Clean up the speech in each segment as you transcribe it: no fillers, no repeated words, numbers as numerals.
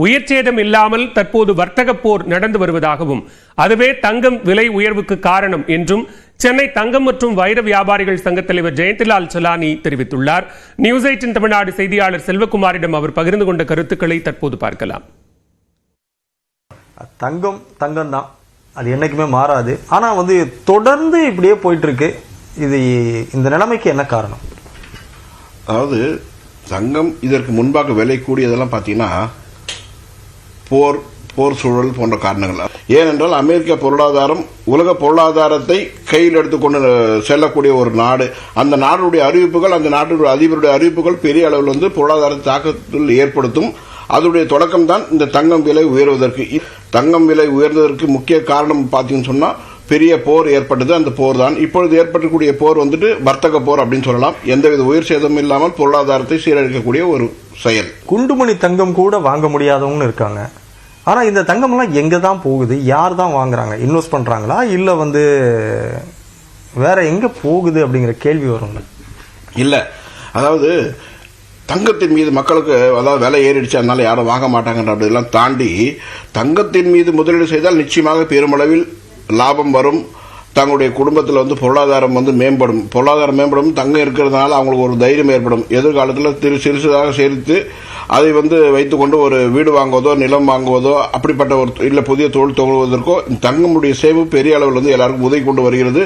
உயிர் சேதம் இல்லாமல் தற்போது வர்த்தக போர் நடந்து வருவதாகவும் அதுவே தங்கம் விலை உயர்வுக்கு காரணம் என்றும் சென்னை தங்கம் மற்றும் வைர வியாபாரிகள் சங்க தலைவர் ஜெயந்திலால் சலானி தெரிவித்துள்ளார். நியூஸ் 18 தமிழ்நாடு செய்தியாளர் செல்வகுமாரிடம் அவர் பகிர்ந்து கொண்ட கருத்துக்களை தற்போது பார்க்கலாம். தங்கம் தான், அது என்னைக்குமே மாறாது. ஆனா தொடர்ந்து இப்படியே போயிட்டு இருக்கு. இது இந்த நிலைமைக்கு என்ன காரணம்? அதாவது தங்கம் இதற்கு முன்பாக விலை கூடியதெல்லாம் பார்த்தீங்கன்னா போர் சூழல் போன்ற காரணங்கள். ஏனென்றால் அமெரிக்க பொருளாதாரம் உலக பொருளாதாரத்தை கையில் எடுத்துக்கொண்டு செல்லக்கூடிய ஒரு நாடு. அந்த நாடுடைய அறிவிப்புகள், அந்த நாட்டுடைய அதிபருடைய அறிவிப்புகள் பெரிய அளவில் பொருளாதார தாக்கத்தில் ஏற்படுத்தும். அதனுடைய தொடக்கம் தான் இந்த தங்கம் விலை உயர்வதற்கு. தங்கம் விலை உயர்ந்ததற்கு முக்கிய காரணம் பார்த்தீங்கன்னு சொன்னா பெரிய போர் ஏற்பட்டது. அந்த போர் தான் இப்பொழுது ஏற்படக்கூடிய போர் வர்த்தக போர் அப்படின்னு சொல்லலாம். எந்தவித உயிர் சேதமும் இல்லாமல் பொருளாதாரத்தை சீரழிக்கக்கூடிய ஒரு செயல். குண்டுமணி தங்கம் கூட வாங்க முடியாதவங்க இருக்காங்க. ஆனா இந்த தங்கம் எல்லாம் எங்க தான் போகுது? யார் தான் வாங்குறாங்க? இன்வெஸ்ட் பண்றாங்களா இல்ல வேற எங்க போகுது அப்படிங்கிற கேள்வி வரும். இல்ல, அதாவது தங்கத்தின் மீது மக்களுக்கு விலை ஏறிடுச்சு, அதனால யாரும் வாங்க மாட்டாங்கன்ற அப்படிலாம் தாண்டி தங்கத்தின் மீது முதலீடு செய்தால் நிச்சயமாக பெருமளவில் லாபம் வரும். தங்களுடைய குடும்பத்தில் பொருளாதாரம் மேம்படும். பொருளாதாரம் மேம்படும். தங்கம் இருக்கிறதுனால அவங்களுக்கு ஒரு தைரியம் ஏற்படும். எதிர்காலத்தில் சிறுசிதாக சேர்த்து அதை வைத்துக்கொண்டு ஒரு வீடு வாங்குவதோ நிலம் வாங்குவதோ அப்படிப்பட்ட ஒரு இல்ல புதிய தொழில் துவங்குவதற்கோ தங்கமுடைய சேவை பெரிய அளவில் எல்லாருக்கும் உதவி கொண்டு வருகிறது.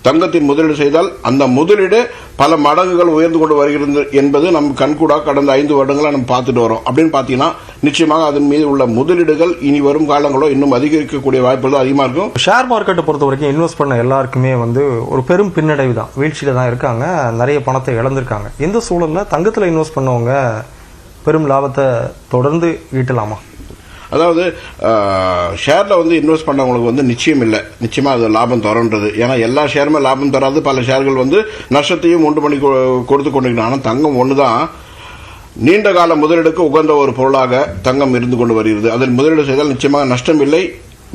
தங்கத்தின் முதலீடு செய்தால் அந்த முதலீடு பல மடங்குகள் உயர்ந்து கொண்டு வருகிறது என்பது நம் கண்கூடாக கடந்த 5 வருடங்களா நம்ம பார்த்துட்டு வரோம். அப்படின்னு பாத்தீங்கன்னா நிச்சயமாக அதன் மீது உள்ள முதலீடுகள் இனி வரும் காலங்களோ இன்னும் அதிகரிக்கக்கூடிய வாய்ப்புகள் அதிகமா இருக்கும். ஷேர் மார்க்கெட்டை பொறுத்த வரைக்கும் இன்வெஸ்ட் பண்ண எல்லாருக்குமே ஒரு பெரும் பின்னடைவு தான். வீழ்ச்சியில தான் இருக்காங்க. நிறைய பணத்தை இழந்திருக்காங்க. இந்த சூழல்ல தங்கத்துல இன்வெஸ்ட் பண்ணவங்க பெரும் லாபத்தை தொடர்ந்து ஈட்டலாமா? அதாவது ஷேர்ல இன்வெஸ்ட் பண்ணவங்களுக்கு நிச்சயம் இல்லை, நிச்சயமா அது லாபம் தரன்றது. ஏன்னா எல்லா ஷேருமே லாபம் தராது. பல ஷேர்கள் நஷ்டத்தையும் உண்டு பண்ணி கொடுத்து கொண்டிருக்கிறாங்க. ஆனால் தங்கம் ஒண்ணுதான் நீண்ட கால முதலீடுக்கு உகந்த ஒரு பொருளாக தங்கம் இருந்து கொண்டு வருகிறது. அதில் முதலீடு செய்தால் நிச்சயமாக நஷ்டம் இல்லை.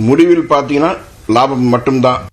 முடிவில் பார்த்தீங்கன்னா லாபம் மட்டும்தான்.